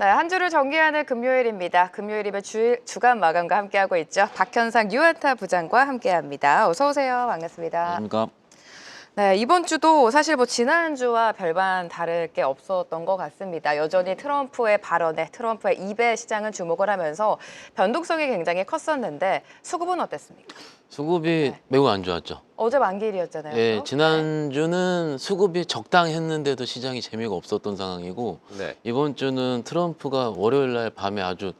네, 한 주를 정리하는 금요일입니다. 금요일이면 주간 마감과 함께하고 있죠. 박현상 유안타 부장과 함께합니다. 어서 오세요. 반갑습니다. 안녕하십니까. 네, 이번 주도 사실 지난주와 별반 다를 게 없었던 것 같습니다. 여전히 트럼프의 발언에, 트럼프의 입에 시장은 주목을 하면서 변동성이 굉장히 컸었는데 수급은 어땠습니까? 수급이 매우 안 좋았죠. 어제 만기일이었잖아요. 예, 또. 지난주는 수급이 적당했는데도 시장이 재미가 없었던 상황이고 네. 이번 주는 트럼프가 월요일 날 밤에 아주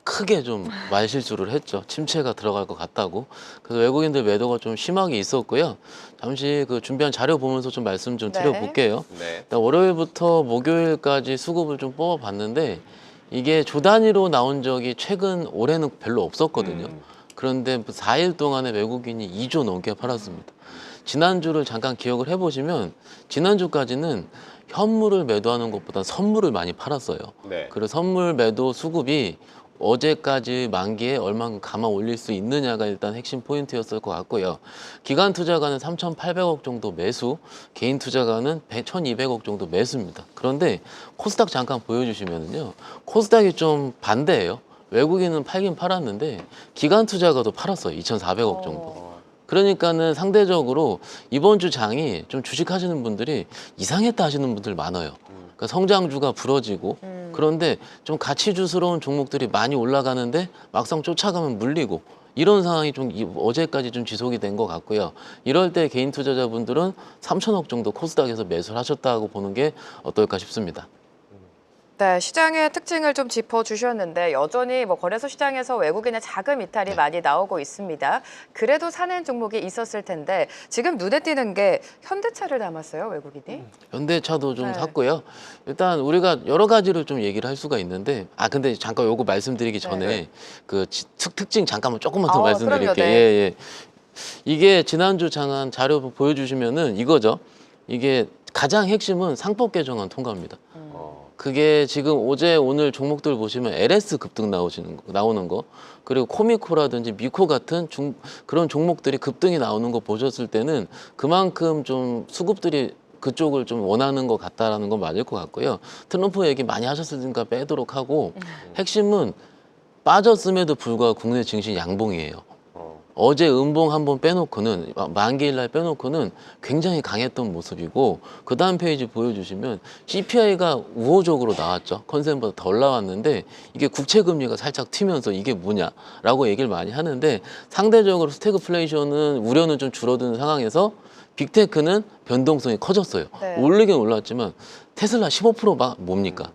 크게 좀 말실수를 했죠. 침체가 들어갈 것 같다고. 그래서 외국인들 매도가 좀 심하게 있었고요. 잠시 그 준비한 자료 보면서 좀 말씀 좀 드려볼게요. 네. 일단 월요일부터 목요일까지 수급을 좀 뽑아봤는데 이게 주 단위로 나온 적이 최근 올해는 별로 없었거든요. 그런데 4일 동안에 외국인이 2조 넘게 팔았습니다. 지난주를 잠깐 기억을 해보시면 지난주까지는 현물을 매도하는 것보다 선물을 많이 팔았어요. 네. 그리고 선물 매도 수급이 어제까지 만기에 얼마큼 감아 올릴 수 있느냐가 일단 핵심 포인트였을 것 같고요. 기관 투자가는 3,800억 정도 매수, 개인 투자가는 1,200억 정도 매수입니다. 그런데 코스닥 잠깐 보여주시면요. 코스닥이 좀 반대예요. 외국인은 팔긴 팔았는데 기관 투자가도 팔았어요. 2,400억 정도. 그러니까는 상대적으로 이번 주 장이 좀 주식하시는 분들이 이상했다 하시는 분들 많아요. 그러니까 성장주가 부러지고 그런데 좀 가치주스러운 종목들이 많이 올라가는데 막상 쫓아가면 물리고 이런 상황이 좀 어제까지 좀 지속이 된 것 같고요. 이럴 때 개인 투자자분들은 3천억 정도 코스닥에서 매수를 하셨다고 보는 게 어떨까 싶습니다. 네, 시장의 특징을 좀 짚어주셨는데 여전히 거래소 시장에서 외국인의 자금 이탈이 많이 나오고 있습니다. 그래도 사는 종목이 있었을 텐데 지금 눈에 띄는 게 현대차를 담았어요, 외국인이. 현대차도 좀 네. 샀고요. 일단 우리가 여러 가지로 좀 얘기를 할 수가 있는데 근데 잠깐 요거 말씀드리기 전에 네. 그 특징 잠깐만 조금만 더 말씀드릴게요. 그럼요, 네. 예. 이게 지난주 장한 자료 보여주시면은 이거죠. 이게 가장 핵심은 상법 개정안 통과입니다. 그게 지금 어제 오늘 종목들 보시면 LS 급등 나오는 거 그리고 코미코라든지 미코 같은 그런 종목들이 급등이 나오는 거 보셨을 때는 그만큼 좀 수급들이 그쪽을 좀 원하는 것 같다라는 건 맞을 것 같고요. 트럼프 얘기 많이 하셨으니까 빼도록 하고 핵심은 빠졌음에도 불구하고 국내 증시 양봉이에요. 어제 음봉 한번 빼놓고는 만기일 날 빼놓고는 굉장히 강했던 모습이고 그 다음 페이지 보여주시면 CPI가 우호적으로 나왔죠. 컨센보다 더 올라왔는데 이게 국채금리가 살짝 튀면서 이게 뭐냐라고 얘기를 많이 하는데 상대적으로 스태그플레이션은 우려는 좀 줄어드는 상황에서 빅테크는 변동성이 커졌어요. 네. 오르긴 올랐지만 테슬라 15%가 뭡니까?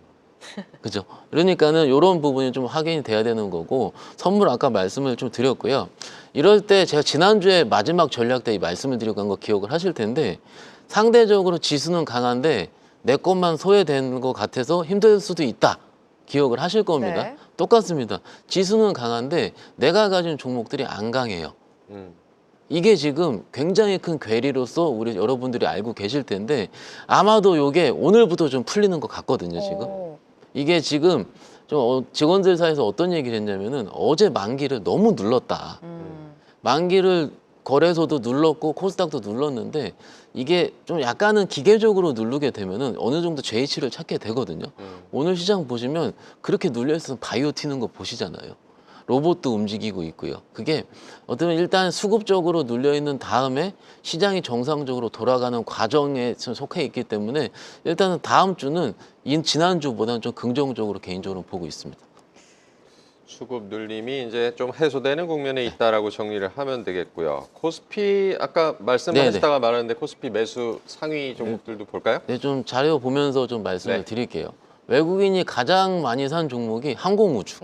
그죠? 그러니까는 이런 부분이 좀 확인이 돼야 되는 거고 선물 아까 말씀을 좀 드렸고요. 이럴 때 제가 지난주에 마지막 전략 때 이 말씀을 드리고 간 거 기억을 하실 텐데 상대적으로 지수는 강한데 내 것만 소외되는 것 같아서 힘들 수도 있다. 기억을 하실 겁니다. 네. 똑같습니다. 지수는 강한데 내가 가진 종목들이 안 강해요. 이게 지금 굉장히 큰 괴리로서 우리 여러분들이 알고 계실 텐데 아마도 이게 오늘부터 좀 풀리는 것 같거든요, 지금. 이게 지금 좀 직원들 사이에서 어떤 얘기를 했냐면은 어제 만기를 너무 눌렀다. 만기를 거래소도 눌렀고 코스닥도 눌렀는데 이게 좀 약간은 기계적으로 누르게 되면은 어느 정도 JH를 찾게 되거든요. 오늘 시장 보시면 그렇게 눌려 있으면 바이오 튀는 거 보시잖아요. 로봇도 움직이고 있고요. 그게 어쩌면 일단 수급적으로 눌려 있는 다음에 시장이 정상적으로 돌아가는 과정에 속해 있기 때문에 일단은 다음 주는 지난주보다는 좀 긍정적으로 개인적으로 보고 있습니다. 수급 눌림이 이제 좀 해소되는 국면에 있다라고 정리를 하면 되겠고요. 코스피 아까 말씀하시다가 말았는데 코스피 매수 상위 종목들도 볼까요? 네, 좀 자료 보면서 좀 말씀을 네. 드릴게요. 외국인이 가장 많이 산 종목이 항공우주.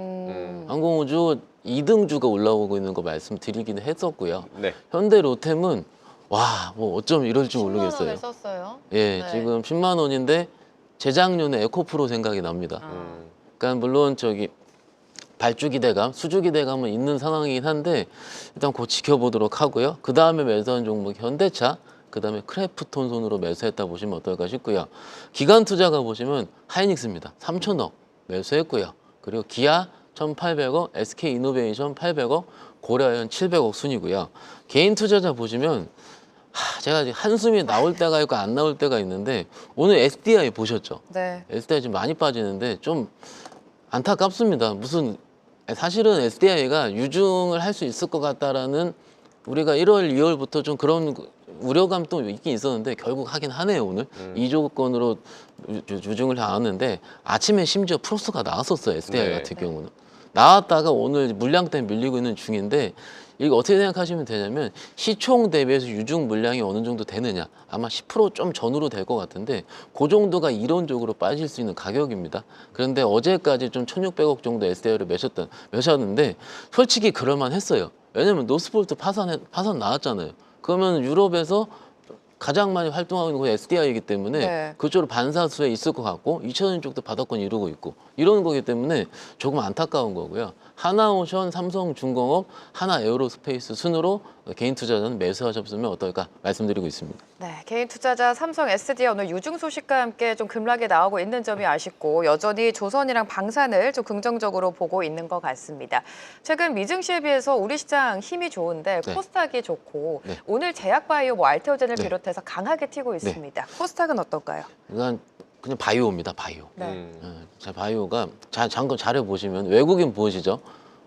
항공우주 2등주가 올라오고 있는 거 말씀드리기는 했었고요. 네. 현대로템은 와, 뭐 어쩜 이럴지 10만 모르겠어요. 원을 썼어요. 예, 네. 지금 10만 원인데 재작년에 에코프로 생각이 납니다. 그러니까 물론 발주 기대감, 수주 기대감은 있는 상황이긴 한데 일단 곧 지켜보도록 하고요. 그 다음에 매수한 종목 현대차, 그 다음에 크래프톤 손으로 매수했다 보시면 어떨까 싶고요. 기관 투자가 보시면 하이닉스입니다. 3천억 매수했고요. 그리고 기아 1,800억, SK이노베이션 800억, 고려아연 700억 순이고요. 개인 투자자 보시면 제가 한숨이 나올 때가 있고 안 나올 때가 있는데 오늘 SDI 보셨죠? 네. SDI 지금 많이 빠지는데 좀 안타깝습니다. 무슨 사실은 SDI가 유증을 할 수 있을 것 같다라는 우리가 1월, 2월부터 좀 그런 우려감도 있긴 있었는데 결국 하긴 하네요. 오늘 이 조건으로 유증을 나왔는데 아침에 심지어 프로스가 나왔었어요. SDI 네. 같은 경우는 나왔다가 오늘 물량 때문에 밀리고 있는 중인데 이거 어떻게 생각하시면 되냐면 시총 대비해서 유증 물량이 어느 정도 되느냐 아마 10% 좀 전후로 될 것 같은데 그 정도가 이론적으로 빠질 수 있는 가격입니다. 그런데 어제까지 좀 1,600억 정도 SDI를 매셨는데 솔직히 그럴만 했어요. 왜냐면 노스볼트 파산 나왔잖아요. 그러면 유럽에서 가장 많이 활동하고 있는 건 SDI이기 때문에 네. 그쪽으로 반사수에 있을 것 같고 2차전 쪽도 바닥권 이루고 있고 이러는 거기 때문에 조금 안타까운 거고요. 하나오션, 삼성중공업, 하나에어로스페이스 순으로 개인 투자자는 매수하셨으면 어떨까 말씀드리고 있습니다. 네, 개인 투자자 삼성 SDI 오늘 유증 소식과 함께 좀 급락이 나오고 있는 점이 아쉽고 여전히 조선이랑 방산을 좀 긍정적으로 보고 있는 것 같습니다. 최근 미증시에 비해서 우리 시장 힘이 좋은데 네. 코스닥이 좋고 네. 오늘 제약바이오, 알테오젠을 네. 비롯해서 강하게 튀고 있습니다. 코스닥은 어떨까요? 그냥 바이오입니다. 바이오. 네. 자, 바이오가 잠깐 자료 보시면 외국인 보시죠.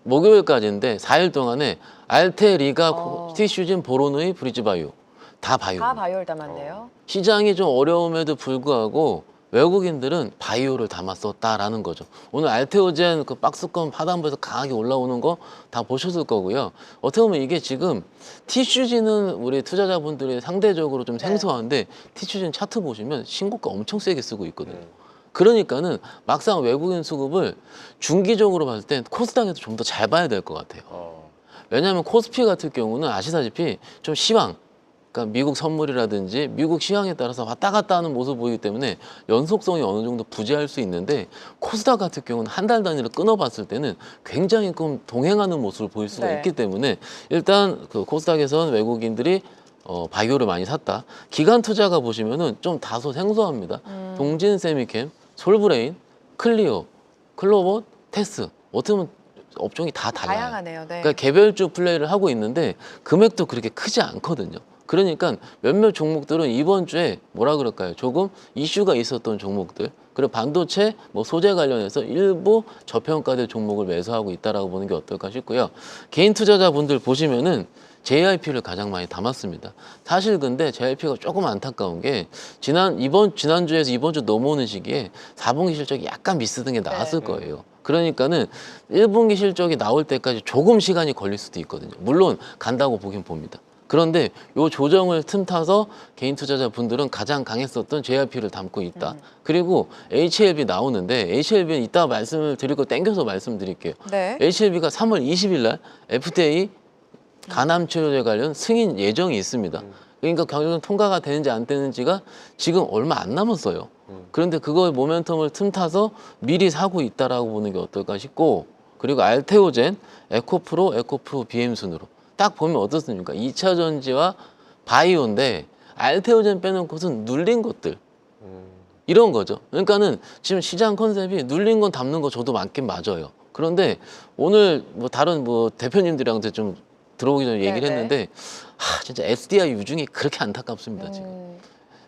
목요일까지인데 4일 동안에 알테리가, 티슈진, 보로누이, 브리지바이오 다 바이오. 다 바이오를 담았네요. 시장이 좀 어려움에도 불구하고 외국인들은 바이오를 담았었다라는 거죠. 오늘 알테오젠 그 박스권 하단부에서 강하게 올라오는 거 다 보셨을 거고요. 어떻게 보면 이게 지금 티슈진은 우리 투자자분들이 상대적으로 좀 생소한데 티슈진 차트 보시면 신고가 엄청 세게 쓰고 있거든요. 그러니까는 막상 외국인 수급을 중기적으로 봤을 땐 코스닥에서 좀 더 잘 봐야 될 것 같아요. 왜냐하면 코스피 같은 경우는 아시다시피 좀 시황, 그러니까 미국 선물이라든지 미국 시황에 따라서 왔다 갔다 하는 모습을 보이기 때문에 연속성이 어느 정도 부재할 수 있는데 코스닥 같은 경우는 한 달 단위로 끊어봤을 때는 굉장히 좀 동행하는 모습을 보일 수가 네. 있기 때문에 일단 그 코스닥에서는 외국인들이 바이오를 많이 샀다. 기관 투자가 보시면은 좀 다소 생소합니다. 동진세미캠, 솔브레인, 클리오, 클로버, 테스 어떻게 보면 업종이 다 달라요. 다양하네요. 네. 그러니까 개별주 플레이를 하고 있는데 금액도 그렇게 크지 않거든요. 그러니까 몇몇 종목들은 이번 주에 뭐라 그럴까요? 조금 이슈가 있었던 종목들, 그리고 반도체, 뭐 소재 관련해서 일부 저평가될 종목을 매수하고 있다라고 보는 게 어떨까 싶고요. 개인 투자자분들 보시면은 JIP를 가장 많이 담았습니다. 사실 근데 JIP가 조금 안타까운 게 지난주에서 이번 주 넘어오는 시기에 4분기 실적이 약간 미스든 게 나왔을 거예요. 그러니까는 1분기 실적이 나올 때까지 조금 시간이 걸릴 수도 있거든요. 물론 간다고 보긴 봅니다. 그런데 요 조정을 틈타서 개인 투자자분들은 가장 강했었던 JIP를 담고 있다. 그리고 HLB 나오는데 HLB는 이따 말씀을 드릴 거 땡겨서 말씀드릴게요. 네. HLB가 3월 20일 날 FDA 간암 치료제 관련 승인 예정이 있습니다. 그러니까 결국은 통과가 되는지 안 되는지가 지금 얼마 안 남았어요. 그런데 그거의 모멘텀을 틈타서 미리 사고 있다라고 보는 게 어떨까 싶고, 그리고 알테오젠, 에코프로, 에코프로 BM 순으로 딱 보면 어떻습니까? 2차 전지와 바이오인데 알테오젠 빼놓고선 눌린 것들 이런 거죠. 그러니까는 지금 시장 컨셉이 눌린 건 담는 거 저도 맞긴 맞아요. 그런데 오늘 뭐 다른 뭐 대표님들이랑도 좀 들어오기 전에 얘기를 네네. 했는데 진짜 SDI 유중이 그렇게 안타깝습니다 지금.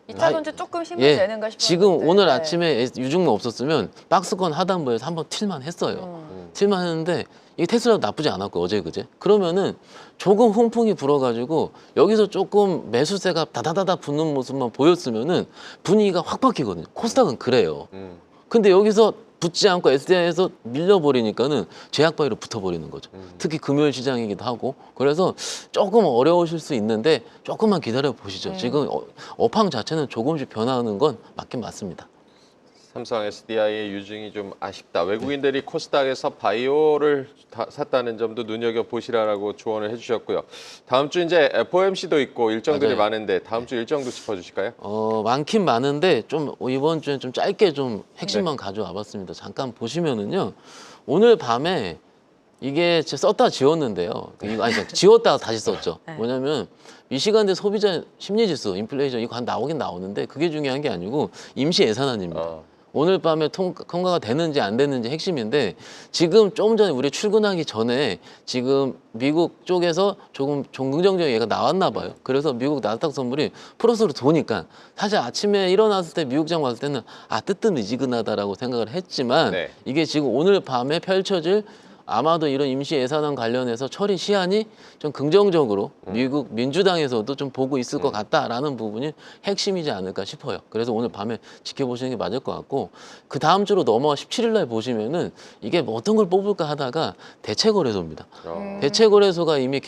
2차 전지 조금 힘을 예, 내는가 싶었는데. 지금 오늘 네. 아침에 유중만 없었으면 박스권 하단부에서 한번 틸만 했어요. 틸만 했는데 이 테슬라도 나쁘지 않았고 어제 그제. 그러면은 조금 훈풍이 불어가지고 여기서 조금 매수세가 다다다다 붙는 모습만 보였으면은 분위기가 확 바뀌거든요. 코스닥은 그래요. 근데 여기서 붙지 않고 SDI에서 밀려버리니까는 제약바이오로 붙어버리는 거죠. 특히 금요일 시장이기도 하고. 그래서 조금 어려우실 수 있는데 조금만 기다려 보시죠. 지금 업황 자체는 조금씩 변화하는 건 맞긴 맞습니다. 삼성 SDI의 유증이 좀 아쉽다. 외국인들이 코스닥에서 바이오를 샀다는 점도 눈여겨 보시라라고 조언을 해주셨고요. 다음 주 이제 FOMC도 있고 일정들이 맞아요. 많은데 다음 주 일정도 짚어주실까요? 많긴 많은데 좀 이번 주엔 좀 짧게 좀 핵심만 가져와 봤습니다. 잠깐 보시면은요. 오늘 밤에 이게 제가 썼다 지웠는데요. 이거 아니 지웠다가 다시 썼죠. 네. 뭐냐면 미시간대 소비자 심리지수, 인플레이션 이거 나오긴 나오는데 그게 중요한 게 아니고 임시 예산안입니다. 오늘 밤에 통과가 되는지 안 되는지 핵심인데 지금 좀 전에 우리 출근하기 전에 지금 미국 쪽에서 조금 긍정적 얘기가 나왔나 봐요. 그래서 미국 나스닥 선물이 플러스로 도니까 사실 아침에 일어났을 때 미국장 봤을 때는 뜨뜻미지근하다라고 생각을 했지만 네. 이게 지금 오늘 밤에 펼쳐질 아마도 이런 임시 예산안 관련해서 처리 시한이 좀 긍정적으로 미국 민주당에서도 좀 보고 있을 것 같다라는 부분이 핵심이지 않을까 싶어요. 그래서 오늘 밤에 지켜보시는 게 맞을 것 같고 그 다음 주로 넘어가 17일 날 보시면은 이게 뭐 어떤 걸 뽑을까 하다가 대체거래소입니다. 대체거래소가 이미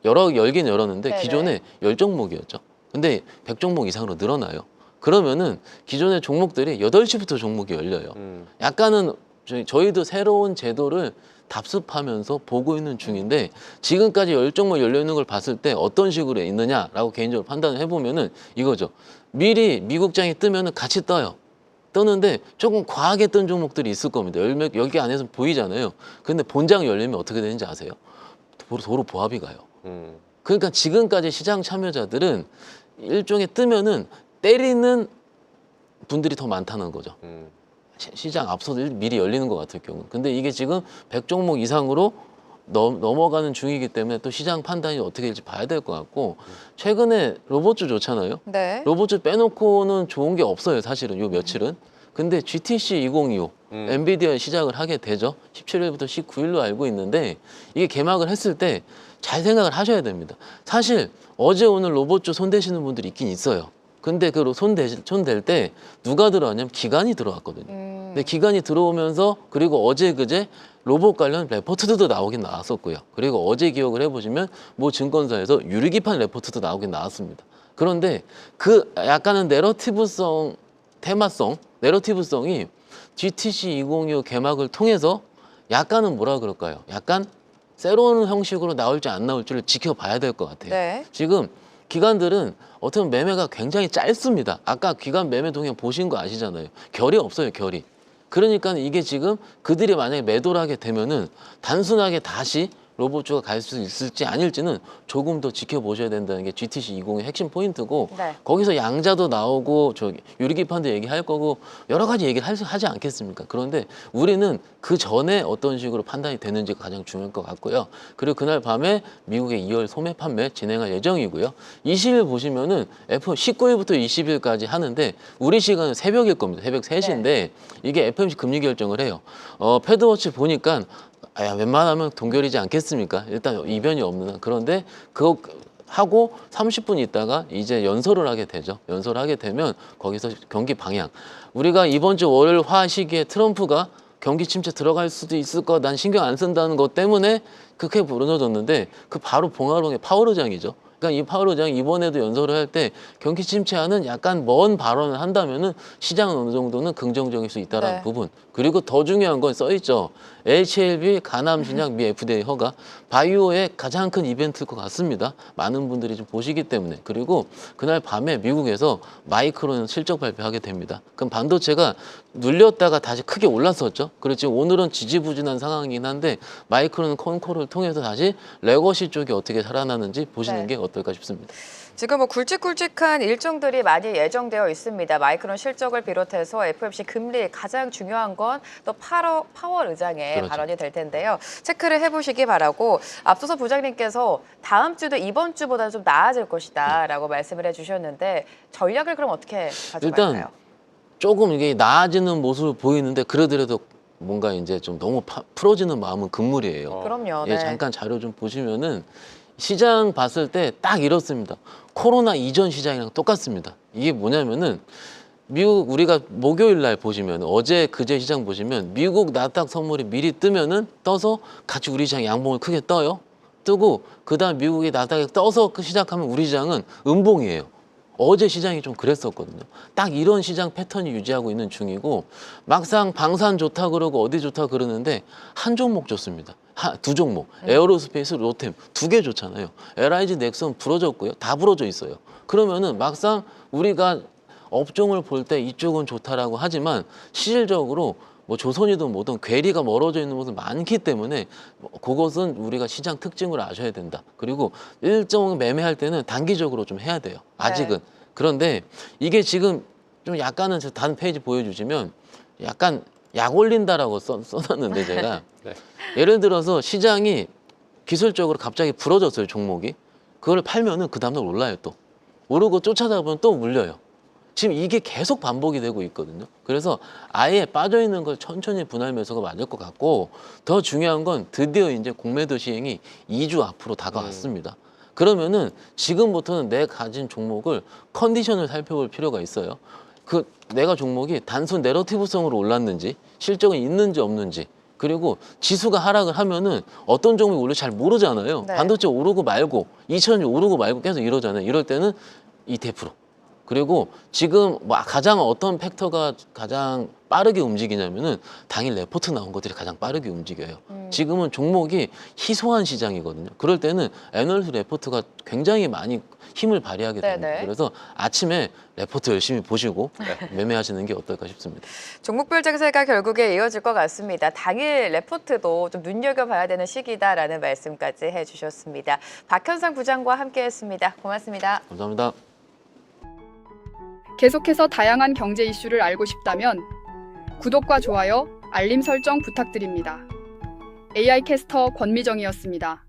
열긴 열었는데 네네. 기존에 10종목이었죠. 근데 100종목 이상으로 늘어나요. 그러면은 기존의 종목들이 8시부터 종목이 열려요. 약간은 저희도 새로운 제도를 답습하면서 보고 있는 중인데 지금까지 10종목 열려 있는 걸 봤을 때 어떤 식으로 있느냐라고 개인적으로 판단을 해보면은 이거죠. 미리 미국장이 뜨면은 같이 떠요. 뜨는데 조금 과하게 뜬 종목들이 있을 겁니다. 10개 안에서 보이잖아요. 근데 본장 열리면 어떻게 되는지 아세요? 도로 보합이 가요. 그러니까 지금까지 시장 참여자들은 일종의 뜨면은 때리는 분들이 더 많다는 거죠. 시장 앞서서 미리 열리는 것 같을 경우. 근데 이게 지금 100종목 이상으로 넘어가는 중이기 때문에 또 시장 판단이 어떻게 될지 봐야 될 것 같고 최근에 로봇주 좋잖아요. 네. 로봇주 빼놓고는 좋은 게 없어요. 사실은 요 며칠은. 근데 GTC 2025 엔비디아 시작을 하게 되죠. 17일부터 19일로 알고 있는데 이게 개막을 했을 때 잘 생각을 하셔야 됩니다. 사실 어제 오늘 로봇주 손대시는 분들이 있긴 있어요. 근데 그 손댈 때 누가 들어왔냐면 기관이 들어왔거든요. 근데 기관이 들어오면서 그리고 어제 그제 로봇 관련 레포트도 나오긴 나왔었고요. 그리고 어제 기억을 해보시면 모 증권사에서 유리기판 레포트도 나오긴 나왔습니다. 그런데 그 약간은 내러티브성이 GTC 2025 개막을 통해서 약간은 뭐라 그럴까요? 약간 새로운 형식으로 나올지 안 나올지를 지켜봐야 될 것 같아요. 네. 지금 기관들은 어떻게 보면 매매가 굉장히 짧습니다. 아까 기관 매매 동향 보신 거 아시잖아요. 결이 없어요, 결이. 그러니까 이게 지금 그들이 만약에 매도를 하게 되면은 단순하게 다시 로봇주가 갈 수 있을지 아닐지는 조금 더 지켜보셔야 된다는 게 GTC 20의 핵심 포인트고 네. 거기서 양자도 나오고 유리기판도 얘기할 거고 여러 가지 얘기를 하지 않겠습니까? 그런데 우리는 그 전에 어떤 식으로 판단이 되는지가 가장 중요할 것 같고요. 그리고 그날 밤에 미국의 2월 소매 판매 진행할 예정이고요. 20일 보시면은 FOMC 19일부터 20일까지 하는데 우리 시간은 새벽일 겁니다. 새벽 3시인데 이게 FOMC 금리 결정을 해요. 패드워치 보니까 웬만하면 동결이지 않겠습니까? 일단 이변이 없는 한. 그런데 그거 하고 30분 있다가 이제 연설을 하게 되죠. 연설을 하게 되면 거기서 경기 방향. 우리가 이번 주 월요일 화 시기에 트럼프가 경기 침체 들어갈 수도 있을 거 난 신경 안 쓴다는 것 때문에 그렇게 무너졌는데 그 바로 봉화롱의 파월 의장이죠. 그러니까 이 파월 의장이 이번에도 연설을 할 때 경기 침체하는 약간 먼 발언을 한다면은 시장은 어느 정도는 긍정적일 수 있다라는 네. 부분. 그리고 더 중요한 건 써 있죠. HLB 간암 신약 미 FDA 허가 바이오의 가장 큰 이벤트일 것 같습니다. 많은 분들이 좀 보시기 때문에. 그리고 그날 밤에 미국에서 마이크론 실적 발표하게 됩니다. 그럼 반도체가 눌렸다가 다시 크게 올랐었죠. 그리고 지금 오늘은 지지부진한 상황이긴 한데 마이크론 컨콜을 통해서 다시 레거시 쪽이 어떻게 살아나는지 보시는 네. 게 어떨까 싶습니다. 지금 뭐 굵직굵직한 일정들이 많이 예정되어 있습니다. 마이크론 실적을 비롯해서 FOMC 금리 가장 중요한 건 또 파월 의장의 그렇죠. 발언이 될 텐데요. 체크를 해보시기 바라고 앞서서 부장님께서 다음 주도 이번 주보다 좀 나아질 것이다라고 말씀을 해주셨는데 전략을 그럼 어떻게 가져갈까요? 일단 조금 이게 나아지는 모습을 보이는데 그러더라도 뭔가 이제 좀 너무 풀어지는 마음은 금물이에요. 그럼요. 예, 네. 잠깐 자료 좀 보시면은 시장 봤을 때 딱 이렇습니다. 코로나 이전 시장이랑 똑같습니다. 이게 뭐냐면은 미국 우리가 목요일 날 보시면 어제 그제 시장 보시면 미국 나스닥 선물이 미리 뜨면은 떠서 같이 우리 시장 양봉을 크게 떠요. 뜨고 그다음 미국이 나스닥에 떠서 시작하면 우리 시장은 음봉이에요. 어제 시장이 좀 그랬었거든요. 딱 이런 시장 패턴이 유지하고 있는 중이고 막상 방산 좋다 그러고 어디 좋다 그러는데 한 종목 좋습니다. 두 종목 에어로스페이스, 로템 2개 좋잖아요. LIG, 넥슨 부러졌고요. 다 부러져 있어요. 그러면은 막상 우리가 업종을 볼 때 이쪽은 좋다라고 하지만 실질적으로 뭐 조선이든 뭐든 괴리가 멀어져 있는 곳은 많기 때문에 그것은 우리가 시장 특징을 아셔야 된다. 그리고 일정 매매할 때는 단기적으로 좀 해야 돼요. 아직은. 네. 그런데 이게 지금 좀 약간은 저 다른 페이지 보여주시면 약간 약 올린다라고 써놨는데 제가 네. 예를 들어서 시장이 기술적으로 갑자기 부러졌어요, 종목이. 그걸 팔면은 그 다음날 올라요, 또. 오르고 쫓아다보면 또 물려요. 지금 이게 계속 반복이 되고 있거든요. 그래서 아예 빠져있는 걸 천천히 분할 매수가 맞을 것 같고, 더 중요한 건 드디어 이제 공매도 시행이 2주 앞으로 다가왔습니다. 그러면은 지금부터는 내 가진 종목을 컨디션을 살펴볼 필요가 있어요. 그 내가 종목이 단순 내러티브성으로 올랐는지, 실적은 있는지 없는지, 그리고 지수가 하락을 하면은 어떤 종목이 오를지 잘 모르잖아요. 네. 반도체 오르고 말고, 2000이 오르고 말고 계속 이러잖아요. 이럴 때는 ETF. 그리고 지금 뭐 가장 어떤 팩터가 가장 빠르게 움직이냐면은 당일 레포트 나온 것들이 가장 빠르게 움직여요. 지금은 종목이 희소한 시장이거든요. 그럴 때는 애널리스트 레포트가 굉장히 많이 힘을 발휘하게 됩니다. 네네. 그래서 아침에 레포트 열심히 보시고 매매하시는 게 어떨까 싶습니다. 종목별 증세가 결국에 이어질 것 같습니다. 당일 레포트도 좀 눈여겨봐야 되는 시기다라는 말씀까지 해주셨습니다. 박현상 부장과 함께했습니다. 고맙습니다. 감사합니다. 계속해서 다양한 경제 이슈를 알고 싶다면 구독과 좋아요, 알림 설정 부탁드립니다. AI 캐스터 권미정이었습니다.